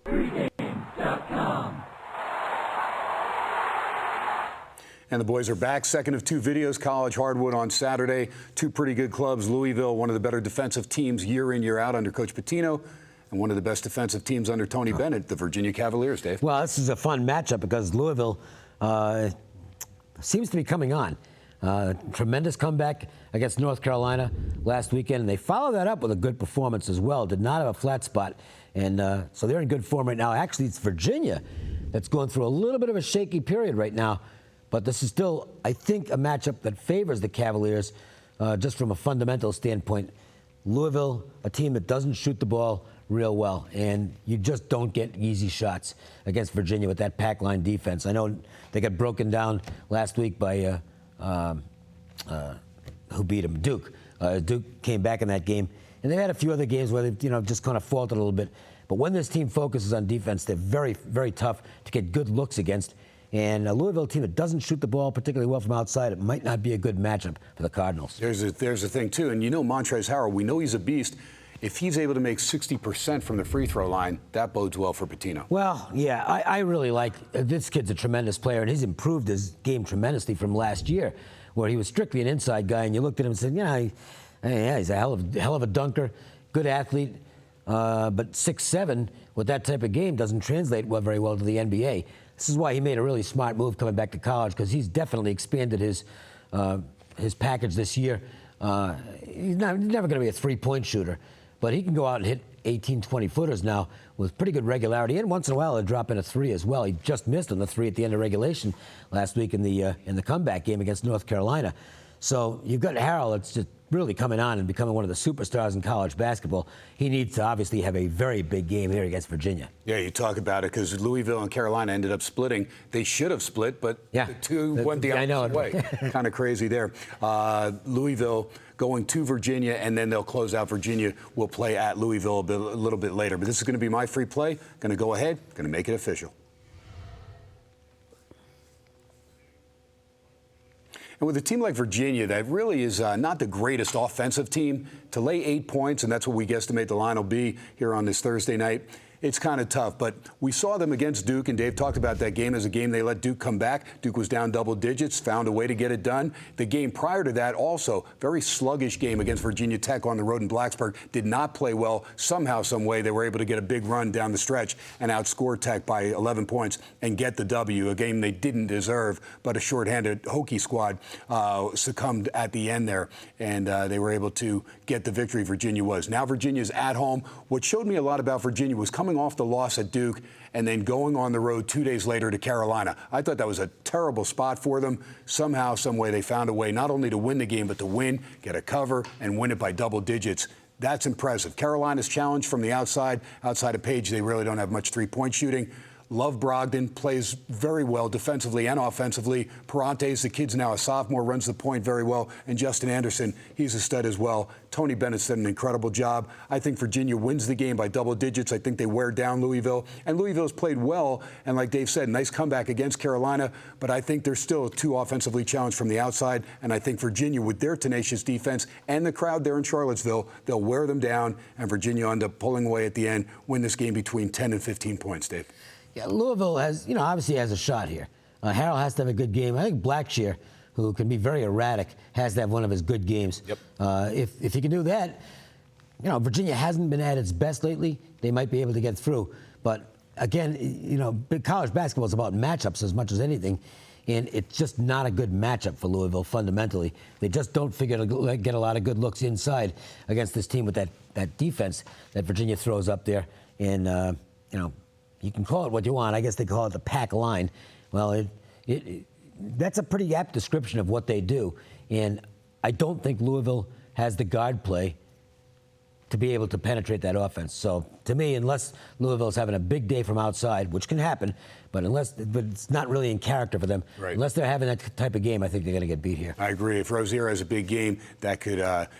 And the boys are back. Second of two videos, college hardwood on Saturday. Two pretty good clubs. Louisville, one of the better defensive teams year in, year out under Coach Pitino, and one of the best defensive teams under Tony Bennett, the Virginia Cavaliers, Dave. Well, this is a fun matchup because Louisville seems to be coming on. Tremendous comeback against North Carolina last weekend, and they followed that up with a good performance as well. Did not have a flat spot, and so they're in good form right now. Actually, it's Virginia that's going through a little bit of a shaky period right now. But this is still, I think, a matchup that favors the Cavaliers just from a fundamental standpoint. Louisville, a team that doesn't shoot the ball real well, and you just don't get easy shots against Virginia with that pack line defense. I know they got broken down last week by who beat them? Duke. Duke came back in that game, and they had a few other games where they, just kind of faltered a little bit. But when this team focuses on defense, they're very, very tough to get good looks against. And a Louisville team that doesn't shoot the ball particularly well from outside, it might not be a good matchup for the Cardinals. There's a thing, too. And Montrezl Harrell, we know he's a beast. If he's able to make 60% from the free throw line, that bodes well for Pitino. Well, yeah, I really like this kid's a tremendous player, and he's improved his game tremendously from last year, where he was strictly an inside guy, and you looked at him and said, he's a hell of a dunker, good athlete, but 6'7" with that type of game doesn't translate very well to the NBA. This is why he made a really smart move coming back to college, because he's definitely expanded his package this year. He's never going to be a three-point shooter, but he can go out and hit 18, 20-footers now with pretty good regularity. And once in a while, he'll drop in a three as well. He just missed on the three at the end of regulation last week in the comeback game against North Carolina. So you've got Harrell that's just really coming on and becoming one of the superstars in college basketball. He needs to obviously have a very big game here against Virginia. Yeah, you talk about it because Louisville and Carolina ended up splitting. They should have split, but the two went the opposite way. Kind of crazy there. Louisville going to Virginia, and then they'll close out. Virginia will play at Louisville a little bit later. But this is going to be my free play. Going to go ahead, going to make it official. And with a team like Virginia, that really is not the greatest offensive team, to lay 8 points, and that's what we guesstimate the line will be here on this Thursday night, it's kind of tough. But we saw them against Duke, and Dave talked about that game as a game they let Duke come back. Duke was down double digits, found a way to get it done. The game prior to that also, very sluggish game against Virginia Tech on the road in Blacksburg. Did not play well. Somehow, some way, they were able to get a big run down the stretch and outscore Tech by 11 points and get the W, a game they didn't deserve, but a shorthanded Hokie squad succumbed at the end there, and they were able to get the victory Virginia was. Now Virginia's at home. What showed me a lot about Virginia was coming off the loss at Duke and then going on the road 2 days later to Carolina. I thought that was a terrible spot for them. Somehow, some way, they found a way not only to win the game, but to win, get a cover, and win it by double digits. That's impressive. Carolina's challenge from the outside of Page, they really don't have much three-point shooting. Love Brogdon, plays very well defensively and offensively. Perantes, the kid's now a sophomore, runs the point very well. And Justin Anderson, he's a stud as well. Tony Bennett's done an incredible job. I think Virginia wins the game by double digits. I think they wear down Louisville. And Louisville's played well. And like Dave said, nice comeback against Carolina. But I think they're still too offensively challenged from the outside. And I think Virginia, with their tenacious defense and the crowd there in Charlottesville, they'll wear them down. And Virginia will end up pulling away at the end, win this game between 10 and 15 points, Dave. Yeah, Louisville has, obviously has a shot here. Harrell has to have a good game. I think Blackshear, who can be very erratic, has to have one of his good games. Yep. If he can do that, Virginia hasn't been at its best lately. They might be able to get through. But again, big college basketball is about matchups as much as anything. And it's just not a good matchup for Louisville fundamentally. They just don't figure to get a lot of good looks inside against this team with that defense that Virginia throws up there. And, you can call it what you want. I guess they call it the pack line. Well, that's a pretty apt description of what they do. And I don't think Louisville has the guard play to be able to penetrate that offense. So to me, unless Louisville's having a big day from outside, which can happen, but it's not really in character for them. Right. Unless they're having that type of game, I think they're going to get beat here. I agree. If Rozier has a big game, that could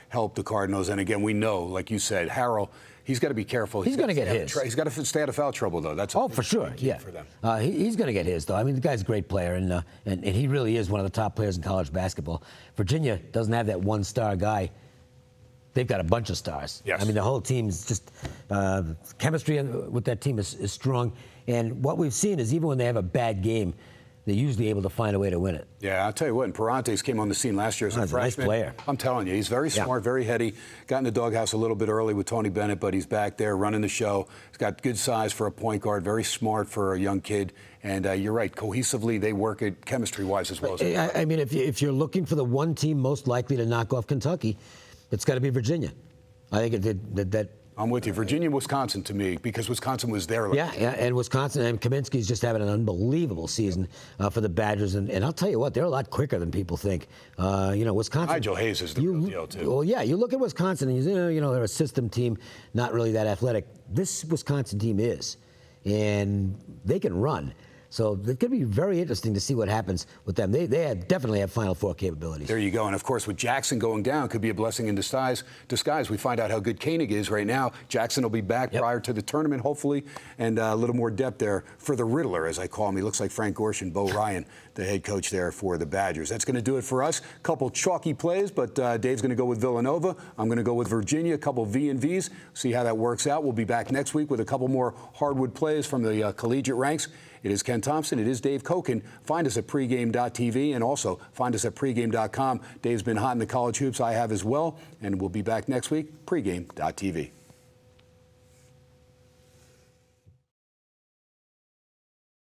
help the Cardinals. And again, we know, like you said, Harrell, he's got to be careful. He's going to get his. He's got to stay out of foul trouble, though. That's for sure. Yeah, for them. He's going to get his, though. I mean, the guy's a great player, and he really is one of the top players in college basketball. Virginia doesn't have that one-star guy they've got a bunch of stars. Yes. I mean, the whole team's just chemistry with that team is strong. And what we've seen is even when they have a bad game, they're usually able to find a way to win it. Yeah, I'll tell you what, and Parantes came on the scene last year as a freshman. Nice player. I'm telling you, he's very smart, very heady. Got in the doghouse a little bit early with Tony Bennett, but he's back there running the show. He's got good size for a point guard, very smart for a young kid. And you're right, cohesively, they work it chemistry-wise as well. I mean, if you're looking for the one team most likely to knock off Kentucky, it's got to be Virginia. I think that I'm with you. Virginia, Wisconsin to me, because Wisconsin was there. Yeah, and Wisconsin, and Kaminsky's just having an unbelievable season for the Badgers. And I'll tell you what, they're a lot quicker than people think. Wisconsin. Nigel Hayes is the real deal, too. Well, yeah, you look at Wisconsin and they're a system team, not really that athletic. This Wisconsin team is, and they can run. So it's going to be very interesting to see what happens with them. They definitely have Final Four capabilities. There you go. And, of course, with Jackson going down, could be a blessing in disguise. We find out how good Koenig is right now. Jackson will be back prior to the tournament, hopefully, and a little more depth there for the Riddler, as I call him. He looks like Frank Gorshin, Bo Ryan, the head coach there for the Badgers. That's going to do it for us. Couple chalky plays, but Dave's going to go with Villanova. I'm going to go with Virginia, a couple V and Vs. See how that works out. We'll be back next week with a couple more hardwood plays from the collegiate ranks. It is Ken Thomson. It is Dave Cokin. Find us at pregame.tv and also find us at pregame.com. Dave's been hot in the college hoops. I have as well. And we'll be back next week, pregame.tv.